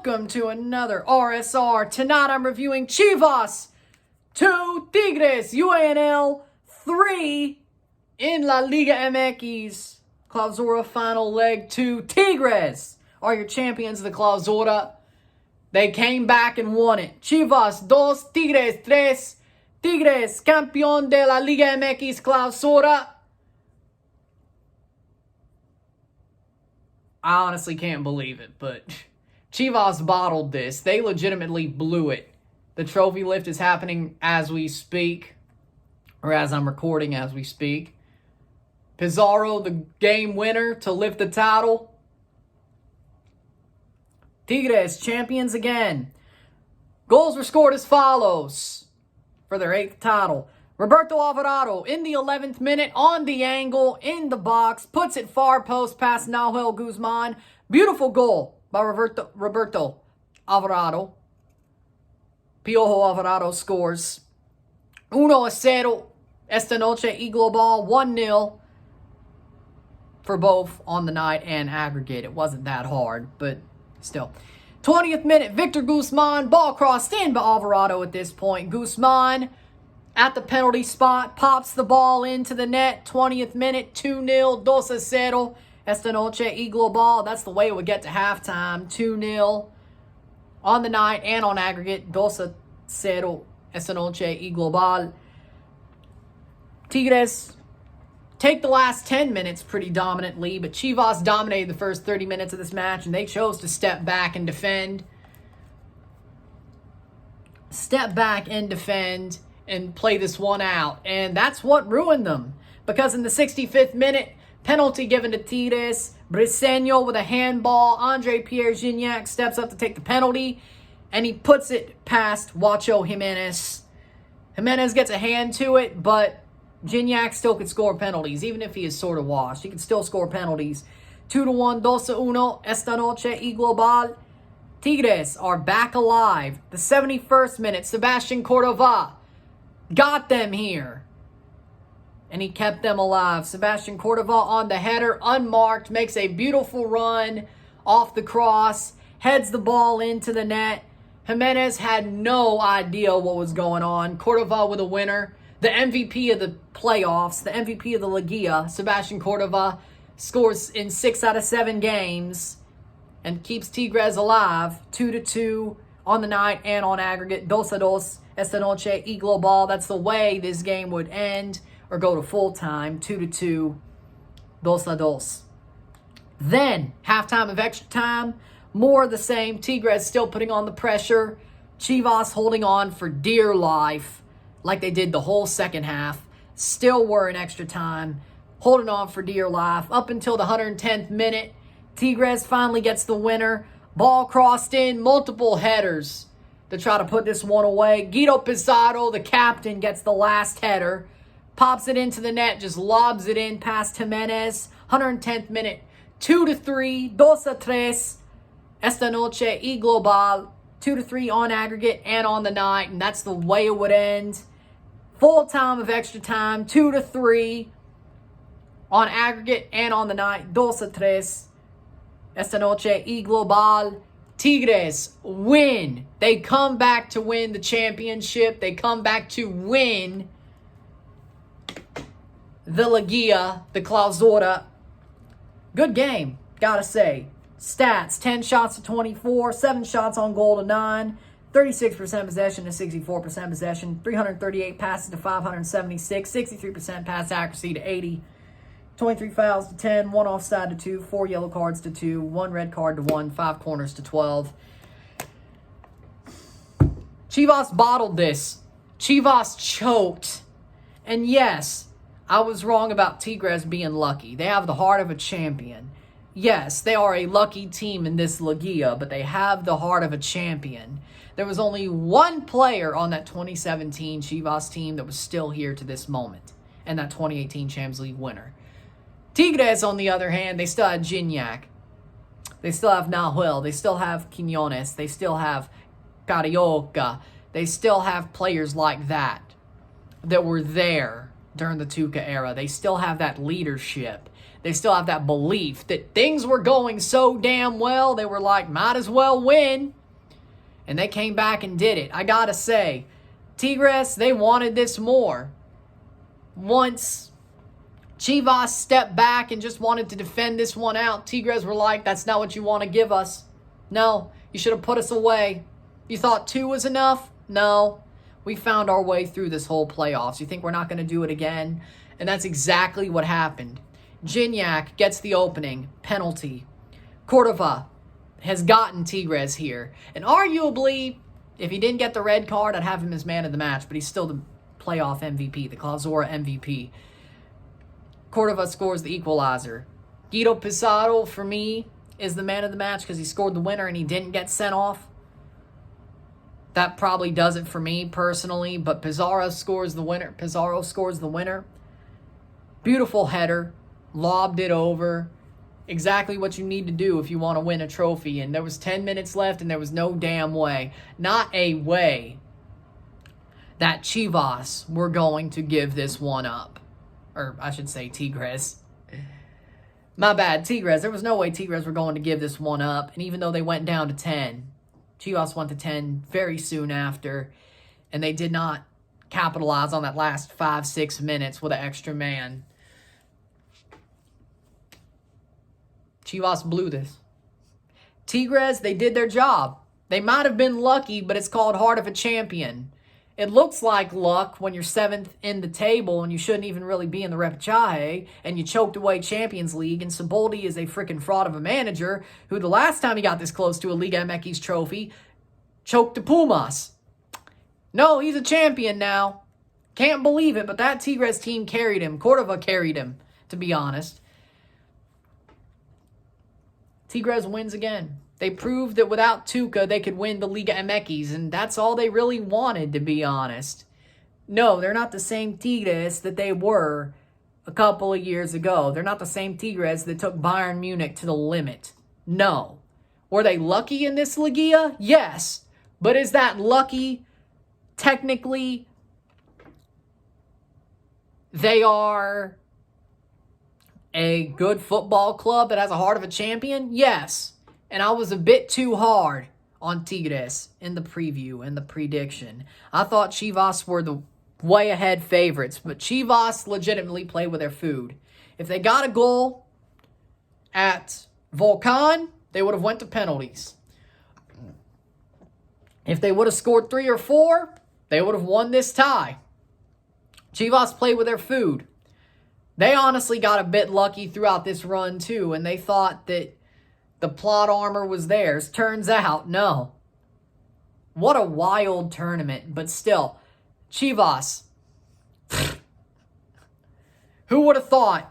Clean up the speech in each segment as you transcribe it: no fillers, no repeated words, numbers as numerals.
welcome to another RSR. Tonight I'm reviewing Chivas 2, Tigres UANL 3 in La Liga MX. Clausura final leg 2. Tigres are your champions of the Clausura. They came back and won it. Chivas 2, Tigres 3. Tigres, campeón de la Liga MX Clausura. I honestly can't believe it, but Chivas bottled this. They legitimately blew it. The trophy lift is happening as we speak, or as I'm recording as we speak. Pizarro, the game winner to lift the title. Tigres, champions again. Goals were scored as follows for their 8th title. Roberto Alvarado in the 11th minute on the angle in the box. Puts it far post past Nahuel Guzman. Beautiful goal by Roberto Alvarado. Piojo Alvarado scores. 1-0 esta noche y global. 1-0 for both on the night and aggregate. It wasn't that hard, but still. 20th minute, Victor Guzman. Ball crossed in by Alvarado at this point. Guzman at the penalty spot, pops the ball into the net. 20th minute, 2-0, 2-0, esta noche y global. That's the way it would get to halftime. 2-0 on the night and on aggregate. 2-0, esta noche y global. Tigres take the last 10 minutes pretty dominantly, but Chivas dominated the first 30 minutes of this match, and they chose to step back and defend. And play this one out. And that's what ruined them. Because in the 65th minute, penalty given to Tigres. Briseño with a handball. Andre Pierre Gignac steps up to take the penalty. And he puts it past Wacho Jimenez. Jimenez gets a hand to it, but Gignac still could score penalties. Even if he is sort of washed, he can still score penalties. 2-1, 2-1, esta noche y global. Tigres are back alive. The 71st minute, Sebastian Cordova got them here. And he kept them alive. Sebastian Cordova on the header, unmarked, makes a beautiful run off the cross, heads the ball into the net. Jimenez had no idea what was going on. Cordova with a winner. The MVP of the playoffs, the MVP of the Liguilla, Sebastian Cordova, scores in 6 out of 7 games and keeps Tigres alive. 2-2 on the night and on aggregate. 2-2. Esta noche y global. That's the way this game would end or go to full time. 2-2. 2-2. Then, halftime of extra time. More of the same. Tigres still putting on the pressure. Chivas holding on for dear life like they did the whole second half. Still were in extra time. Holding on for dear life. Up until the 110th minute. Tigres finally gets the winner. Ball crossed in. Multiple headers to try to put this one away. Guido Pizarro, the captain, gets the last header. Pops it into the net, just lobs it in past Jimenez. 110th minute, 2-3, 2-3. Esta noche y global. 2-3 on aggregate and on the night, and that's the way it would end. Full time of extra time, 2-3 on aggregate and on the night. 2-3. Esta noche y global. Tigres win. They come back to win the championship. They come back to win the Liguilla, the Clausura. Good game, gotta say. Stats, 10 shots to 24, 7 shots on goal to 9, 36% possession to 64% possession, 338 passes to 576, 63% pass accuracy to 80, 23 fouls to 10, 1 offside to 2, 4 yellow cards to 2, 1 red card to 1, 5 corners to 12. Chivas bottled this. Chivas choked. And yes, I was wrong about Tigres being lucky. They have the heart of a champion. Yes, they are a lucky team in this Liguilla, but they have the heart of a champion. There was only one player on that 2017 Chivas team that was still here to this moment, and that 2018 Champions League winner. Tigres, on the other hand, they still have Gignac. They still have Nahuel. They still have Quiñones. They still have Carioca. They still have players like that were there during the Tuca era. They still have that leadership. They still have that belief that things were going so damn well, they were like, might as well win. And they came back and did it. I gotta say, Tigres, they wanted this more. Once Chivas stepped back and just wanted to defend this one out, Tigres were like, that's not what you want to give us. No, you should have put us away. You thought 2 was enough? No. We found our way through this whole playoffs. You think we're not going to do it again? And that's exactly what happened. Gignac gets the opening. Penalty. Cordova has gotten Tigres here. And arguably, if he didn't get the red card, I'd have him as man of the match. But he's still the playoff MVP, the Clausura MVP. Cordova scores the equalizer. Guido Pizarro, for me, is the man of the match because he scored the winner and he didn't get sent off. That probably does it for me personally, but Pizarro scores the winner. Beautiful header. Lobbed it over. Exactly what you need to do if you want to win a trophy. And there was 10 minutes left and there was no damn way. Not a way that Chivas were going to give this one up. Or I should say Tigres. My bad, Tigres. There was no way Tigres were going to give this one up. And even though they went down to 10, Chivas went to 10 very soon after. And they did not capitalize on that last 5-6 minutes with an extra man. Chivas blew this. Tigres, they did their job. They might have been lucky, but it's called heart of a champion. It looks like luck when you're 7th in the table and you shouldn't even really be in the repechaje and you choked away Champions League, and Siboldi is a freaking fraud of a manager who the last time he got this close to a Liga MX trophy choked the Pumas. No, he's a champion now. Can't believe it, but that Tigres team carried him. Cordova carried him, to be honest. Tigres wins again. They proved that without Tuca, they could win the Liga MX, and that's all they really wanted, to be honest. No, they're not the same Tigres that they were a couple of years ago. They're not the same Tigres that took Bayern Munich to the limit. No. Were they lucky in this Liguilla? Yes. But is that lucky? Technically, they are a good football club that has a heart of a champion? Yes. And I was a bit too hard on Tigres in the preview and the prediction. I thought Chivas were the way ahead favorites, but Chivas legitimately play with their food. If they got a goal at Volcan, they would have went to penalties. If they would have scored 3 or 4, they would have won this tie. Chivas played with their food. They honestly got a bit lucky throughout this run too, and they thought that the plot armor was theirs. Turns out, no. What a wild tournament. But still, Chivas. Who would have thought?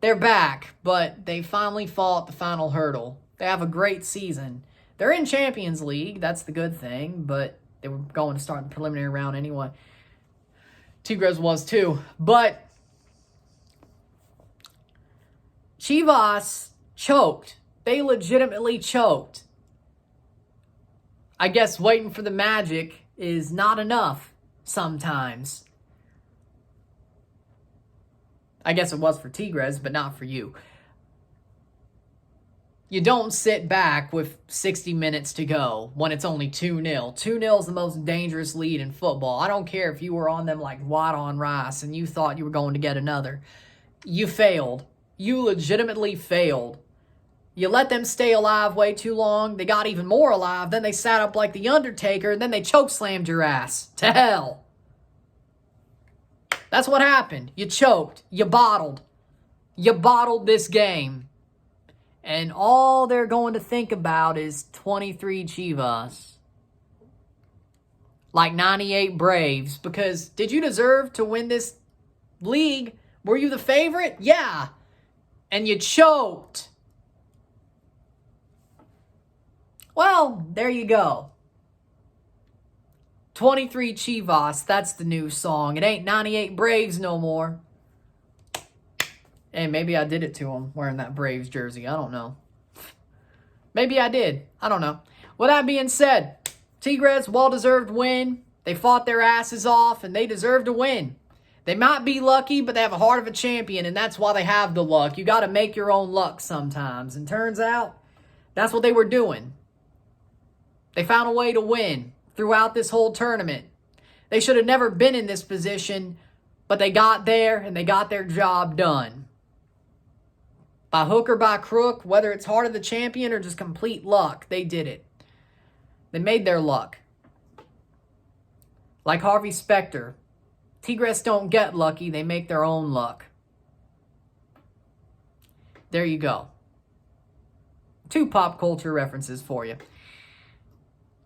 They're back, but they finally fought the final hurdle. They have a great season. They're in Champions League. That's the good thing, but they were going to start the preliminary round anyway. Tigres was too. But Chivas choked. They legitimately choked. I guess waiting for the magic is not enough sometimes. I guess it was for Tigres, but not for you. You don't sit back with 60 minutes to go when it's only 2-0. 2-0 is the most dangerous lead in football. I don't care if you were on them like white on rice and you thought you were going to get another. You failed. You legitimately failed. You let them stay alive way too long. They got even more alive. Then they sat up like the Undertaker, and then they chokeslammed your ass to hell. That's what happened. You choked. You bottled. You bottled this game. And all they're going to think about is 23 Chivas. Like 98 Braves. Because did you deserve to win this league? Were you the favorite? Yeah. And you choked. Well, there you go. 23 Chivas, that's the new song. It ain't 98 Braves no more. Hey, maybe I did it to him wearing that Braves jersey. I don't know. Maybe I did. I don't know. With that being said, Tigres, well-deserved win. They fought their asses off, and they deserve to win. They might be lucky, but they have a heart of a champion, and that's why they have the luck. You got to make your own luck sometimes. And turns out, that's what they were doing. They found a way to win throughout this whole tournament. They should have never been in this position, but they got there and they got their job done. By hook or by crook, whether it's heart of the champion or just complete luck, they did it. They made their luck. Like Harvey Specter, Tigres don't get lucky, they make their own luck. There you go. 2 pop culture references for you.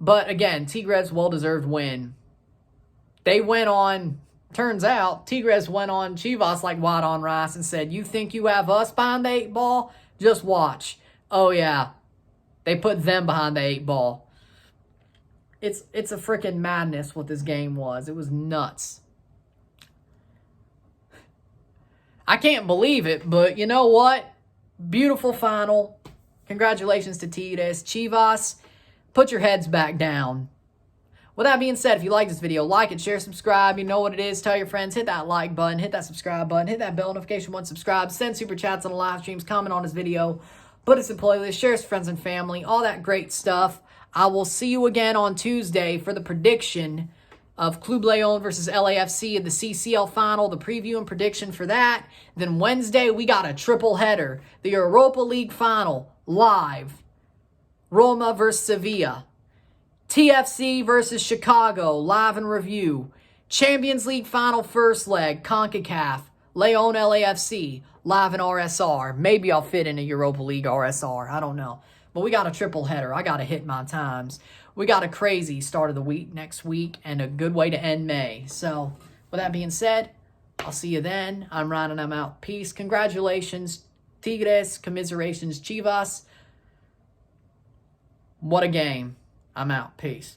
But again, Tigres well-deserved win. They went on, turns out, Tigres went on Chivas like white on rice and said, you think you have us behind the 8 ball? Just watch. Oh yeah, they put them behind the 8 ball. It's a freaking madness what this game was. It was nuts. I can't believe it, but you know what? Beautiful final. Congratulations to Tigres. Chivas, put your heads back down. With that being said, if you like this video, like it, share, subscribe. You know what it is. Tell your friends. Hit that like button. Hit that subscribe button. Hit that bell notification once subscribed. Send super chats on the live streams. Comment on this video. Put us in playlist. Share it with friends and family. All that great stuff. I will see you again on Tuesday for the prediction of Club Leon versus LAFC in the CCL final, the preview and prediction for that. Then Wednesday, we got a triple header. The Europa League final, live. Roma versus Sevilla. TFC versus Chicago, live and review. Champions League final first leg, CONCACAF. Leon LAFC, live in RSR. Maybe I'll fit in a Europa League RSR. I don't know. But we got a triple header. I got to hit my times. We got a crazy start of the week next week and a good way to end May. So, with that being said, I'll see you then. I'm Ryan and I'm out. Peace. Congratulations, Tigres. Commiserations, Chivas. What a game. I'm out. Peace.